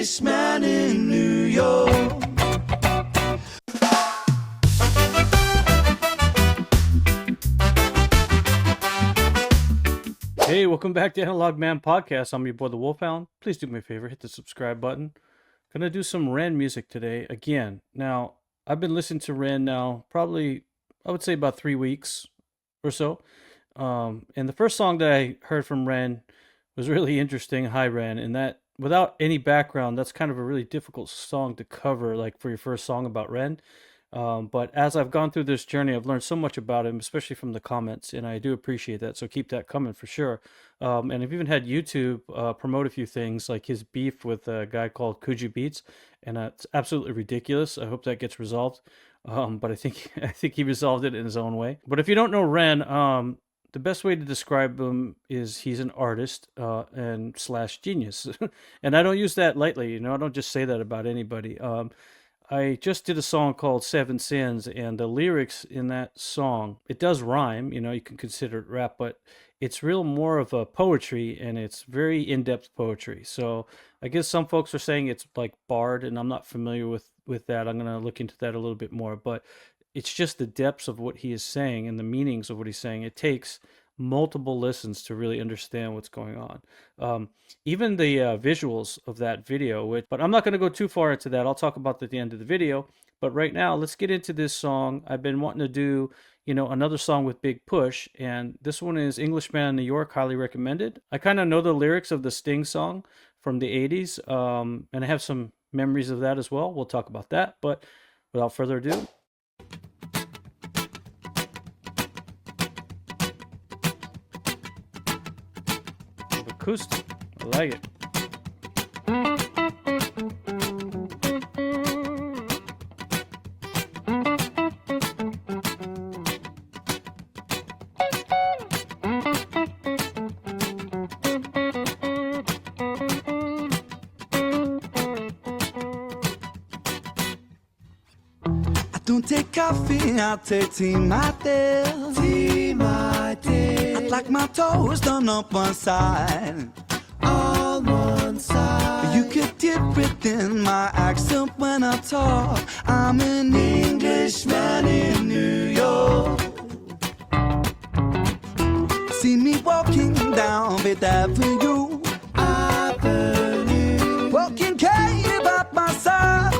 Englishman in New York. Hey, welcome back to Analog Man Podcast. I'm your boy, the Wolfhound. Please do me a favor, hit the subscribe button. Gonna do some Ren music today again. Now, I've been listening to Ren now probably, I would say about 3 weeks or so. And the first song that I heard from Ren was really interesting. Hi, Ren. And that, without any background, that's kind of a really difficult song to cover, like for your first song about Ren. But as I've gone through this journey, I've learned so much about him, especially from the comments, and I do appreciate that. So keep that coming for sure. And I've even had YouTube promote a few things, like his beef with a guy called Kuji Beats, and it's absolutely ridiculous. I hope that gets resolved. But I think he resolved it in his own way. But if you don't know Ren, the best way to describe him is he's an artist and slash genius, and I don't use that lightly. I don't just say that about anybody. I just did a song called Seven Sins, and the lyrics in that song, it does rhyme, you can consider it rap, but it's real more of a poetry, and it's very in-depth poetry. So I guess some folks are saying it's like barred, and I'm not familiar with that. I'm going to look into that a little bit more, but it's just the depths of what he is saying and the meanings of what he's saying. It takes multiple listens to really understand what's going on. Even the visuals of that video, but I'm not going to go too far into that. I'll talk about that at the end of the video. But right now, let's get into this song. I've been wanting to do, another song with Big Push, and this one is Englishman in New York, highly recommended. I kind of know the lyrics of the Sting song from the 80s, and I have some memories of that as well. We'll talk about that, but without further ado, acoustic. I like it. I don't take coffee, I take tea, my dear. Tea, my dear. I'd like my toes done up one side. On one side. You could dip within my accent when I talk. I'm an Englishman in New York. See me walking down Fifth Avenue. Walking cave at my side.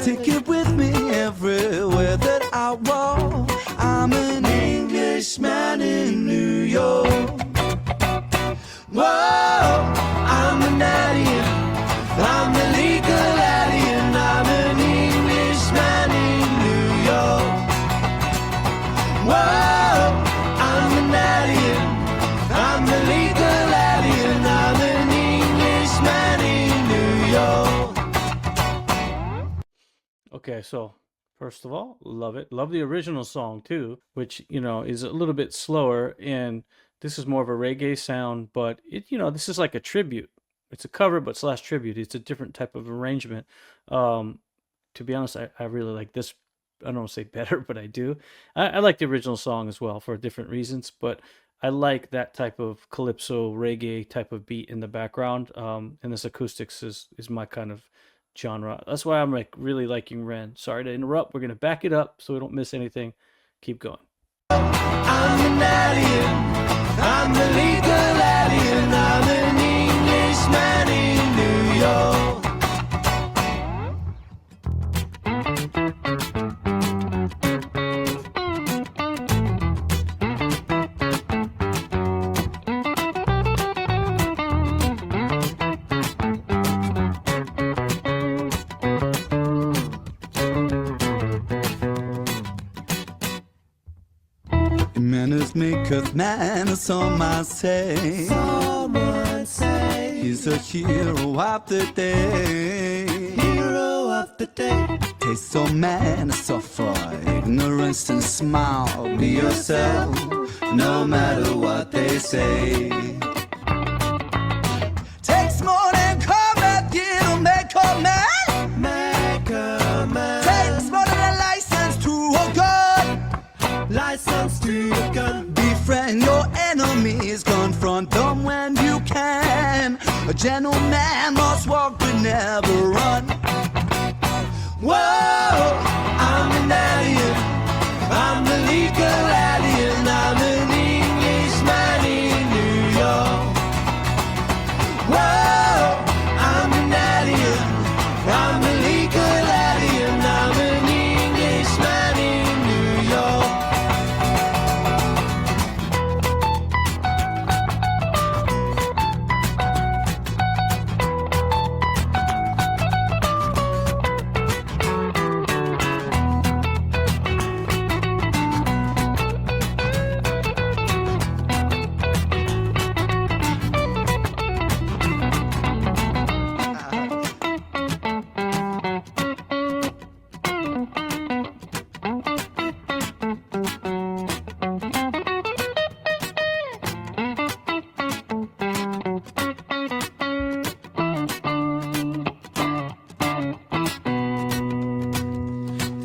Take it with me everywhere that I walk. I'm an Englishman in New York. Whoa, I'm an alien. I'm the legal alien. I'm an Englishman in New York. Whoa, I'm an alien. I'm the legal alien. I'm an Englishman in New York. Okay, so first of all, love it. Love the original song too, which, is a little bit slower, and this is more of a reggae sound, but this is like a tribute. It's a cover, but slash tribute. It's a different type of arrangement. To be honest, I really like this. I don't want to say better, but I do. I like the original song as well for different reasons, but I like that type of calypso reggae type of beat in the background. And this acoustics is my kind of genre. That's why I'm really liking Ren. Sorry to interrupt. We're gonna back it up so we don't miss anything. Keep going. I'm an alien. I'm the legal alien. I'm an Englishman in New York. Manners maketh man, some might say. Someone say he's a hero of the day. Hero of the day. Taste of man, suffer ignorance and smile. Be yourself, no matter what they say. Takes more than combat gear to make a man. Make a man. Takes more than a license to a gun. License to a gun. Befriend your enemies, confront them when you can. A gentleman must walk but never run. Whoa, I'm an alien. I'm a legal alien. I'm an Englishman in New York. Whoa, I'm an alien. I'm a legal alien. I'm an Englishman in New York.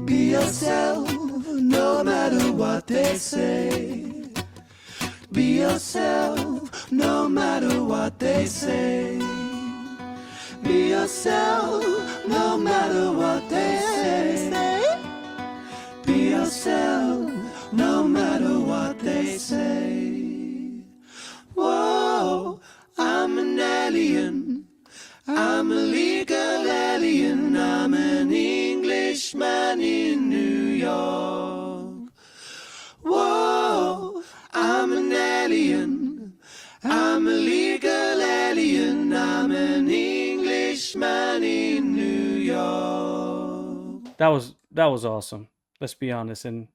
Be yourself, no matter what they say. Be yourself, no matter what they say. Be yourself, no matter what they say. Be yourself, no matter what they say. Whoa, I'm an alien. I'm a legal alien. I'm an Englishman in New York. Whoa, I'm an alien. I'm a legal alien. I'm an Englishman in New York. That was awesome. Let's be honest. And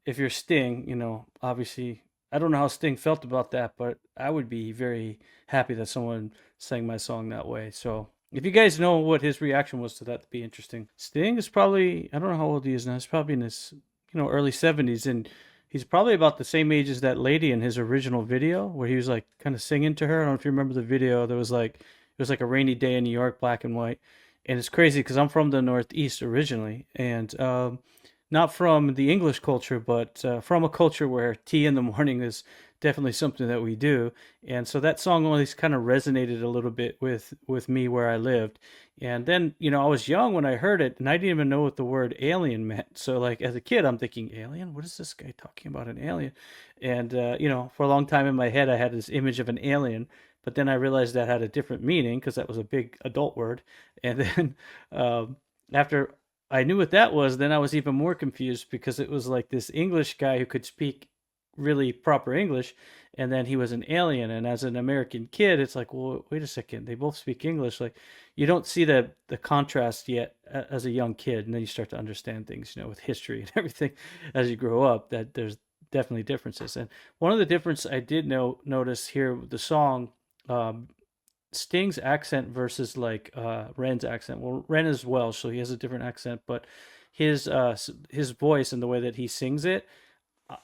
if you're Sting, you know, obviously, I don't know how Sting felt about that, but I would be very happy that someone sang my song that way. So if you guys know what his reaction was to that, it'd be interesting. Sting is probably, I don't know how old he is now. He's probably in his, early 70s, and he's probably about the same age as that lady in his original video where he was like kind of singing to her. I don't know if you remember the video. There was like, it was like a rainy day in New York, black and white. And it's crazy because I'm from the Northeast originally, and not from the English culture, but from a culture where tea in the morning is definitely something that we do. And so that song always kind of resonated a little bit with me where I lived. And then, I was young when I heard it, and I didn't even know what the word alien meant. So like as a kid, I'm thinking, alien? What is this guy talking about, an alien? And, for a long time in my head, I had this image of an alien. But then I realized that had a different meaning because that was a big adult word. And then after I knew what that was, then I was even more confused because it was like this English guy who could speak really proper English, and then he was an alien. And as an American kid, it's like, well, wait a second, they both speak English. Like, you don't see the contrast yet as a young kid, and then you start to understand things, with history and everything as you grow up, that there's definitely differences. And one of the difference I did notice here with the song, Sting's accent versus like Ren's accent. Well, Ren is Welsh, so he has a different accent, but his voice and the way that he sings it,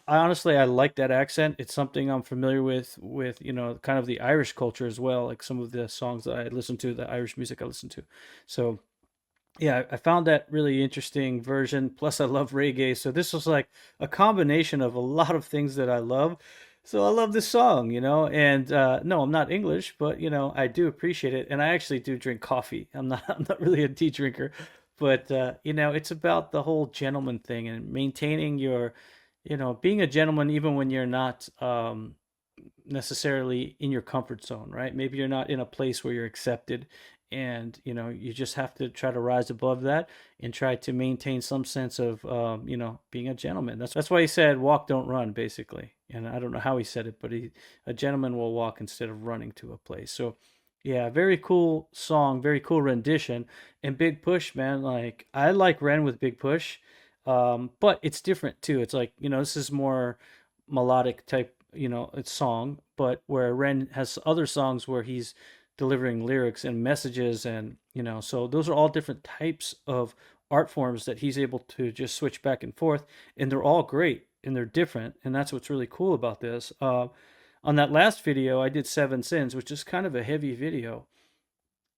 honestly, I like that accent. It's something I'm familiar with kind of the Irish culture as well, like some of the songs that I listen to, the Irish music I listen to. So yeah, I found that really interesting version. Plus, I love reggae, so this was like a combination of a lot of things that I love. So I love this song, and no, I'm not English, but I do appreciate it, and I actually do drink coffee. I'm not really a tea drinker, but it's about the whole gentleman thing and maintaining your, being a gentleman even when you're not necessarily in your comfort zone, right? Maybe you're not in a place where you're accepted, and you just have to try to rise above that and try to maintain some sense of being a gentleman. That's why he said walk, don't run, basically. And I don't know how he said it, but a gentleman will walk instead of running to a place. So yeah, very cool song, very cool rendition. And Big Push, man, like I like Ren with Big Push, but it's different too. It's like, this is more melodic type, it's song, but where Ren has other songs where he's delivering lyrics and messages, and so those are all different types of art forms that he's able to just switch back and forth, and they're all great and they're different, and that's what's really cool about this. On that last video I did Seven Sins, which is kind of a heavy video,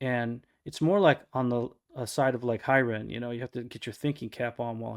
and it's more like on the side of like high Ren. You have to get your thinking cap on while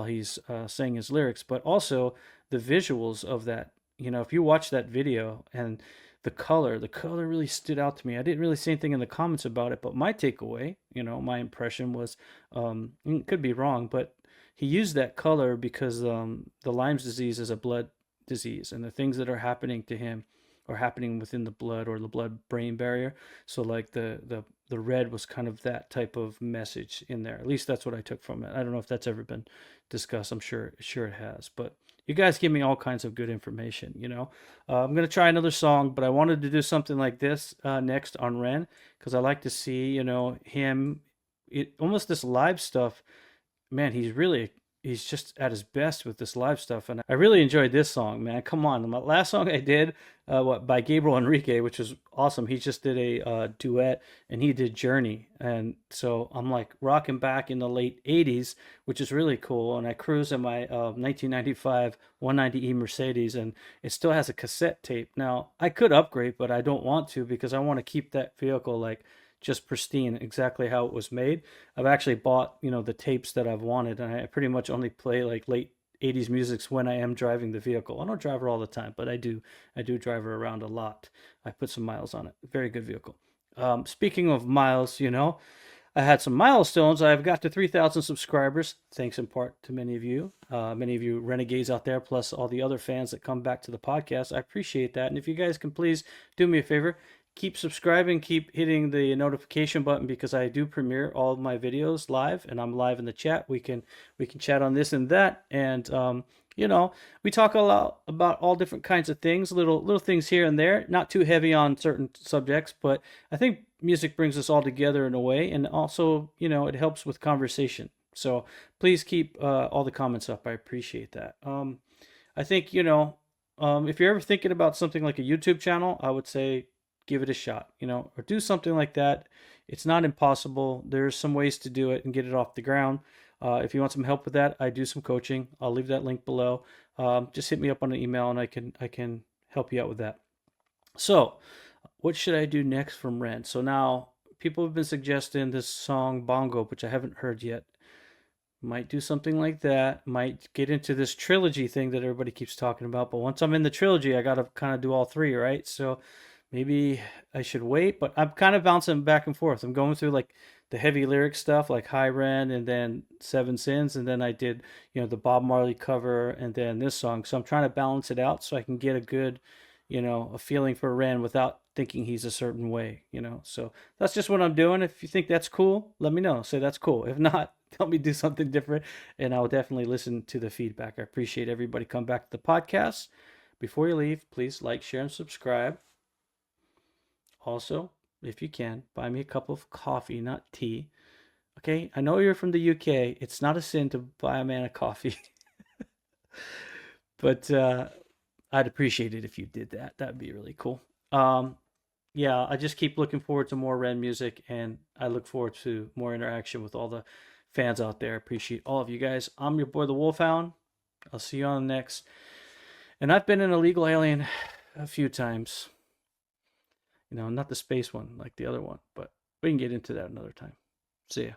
he's saying his lyrics, but also the visuals of that. If you watch that video and the color really stood out to me. I didn't really say anything in the comments about it, but my takeaway, my impression was, it could be wrong, but he used that color because the Lyme's disease is a blood disease, and the things that are happening to him are happening within the blood or the blood brain barrier. So like the red was kind of that type of message in there. At least that's what I took from it. I don't know if that's ever been discussed. I'm sure it has, but you guys give me all kinds of good information. I'm going to try another song, but I wanted to do something like this next on Ren, because I like to see, him, almost this live stuff. Man, he's just at his best with this live stuff. And I really enjoyed this song, man. Come on. The last song I did, by Gabriel Enrique, which was awesome. He just did a duet, and he did Journey. And so I'm like rocking back in the late 80s, which is really cool. And I cruise in my 1995 190E Mercedes, and it still has a cassette tape. Now, I could upgrade, but I don't want to, because I want to keep that vehicle like just pristine, exactly how it was made. I've actually bought, the tapes that I've wanted, and I pretty much only play like late 80s musics when I am driving the vehicle. I don't drive her all the time, but I do drive her around a lot. I put some miles on it. Very good vehicle. Speaking of miles, I had some milestones. I've got to 3,000 subscribers, thanks in part to many of you renegades out there, plus all the other fans that come back to the podcast. I appreciate that. And if you guys can please do me a favor, keep subscribing, keep hitting the notification button, because I do premiere all of my videos live, and I'm live in the chat. We can chat on this and that, and we talk a lot about all different kinds of things, little things here and there, not too heavy on certain subjects, but I think music brings us all together in a way, and also, it helps with conversation. So please keep all the comments up. I appreciate that. I think, if you're ever thinking about something like a YouTube channel, I would say give it a shot, or do something like that. It's not impossible. There's some ways to do it and get it off the ground. If you want some help with that, I do some coaching. I'll leave that link below. Just hit me up on an email, and I can help you out with that. So what should I do next from Ren? So now people have been suggesting this song Bongo, which I haven't heard yet. Might do something like that. Might get into this trilogy thing that everybody keeps talking about. But once I'm in the trilogy, I got to kind of do all three, right? So maybe I should wait, but I'm kind of bouncing back and forth. I'm going through like the heavy lyric stuff, like High Ren, and then Seven Sins, and then I did, the Bob Marley cover, and then this song. So I'm trying to balance it out so I can get a good, a feeling for Ren without thinking he's a certain way, So that's just what I'm doing. If you think that's cool, let me know. Say that's cool. If not, tell me do something different, and I'll definitely listen to the feedback. I appreciate everybody come back to the podcast. Before you leave, please like, share, and subscribe. Also, if you can, buy me a cup of coffee, not tea. Okay? I know you're from the UK. It's not a sin to buy a man a coffee. But I'd appreciate it if you did that. That'd be really cool. Yeah, I just keep looking forward to more Ren music, and I look forward to more interaction with all the fans out there. Appreciate all of you guys. I'm your boy, the Wolfhound. I'll see you on the next. And I've been an illegal alien a few times. Not the space one like the other one, but we can get into that another time. See ya.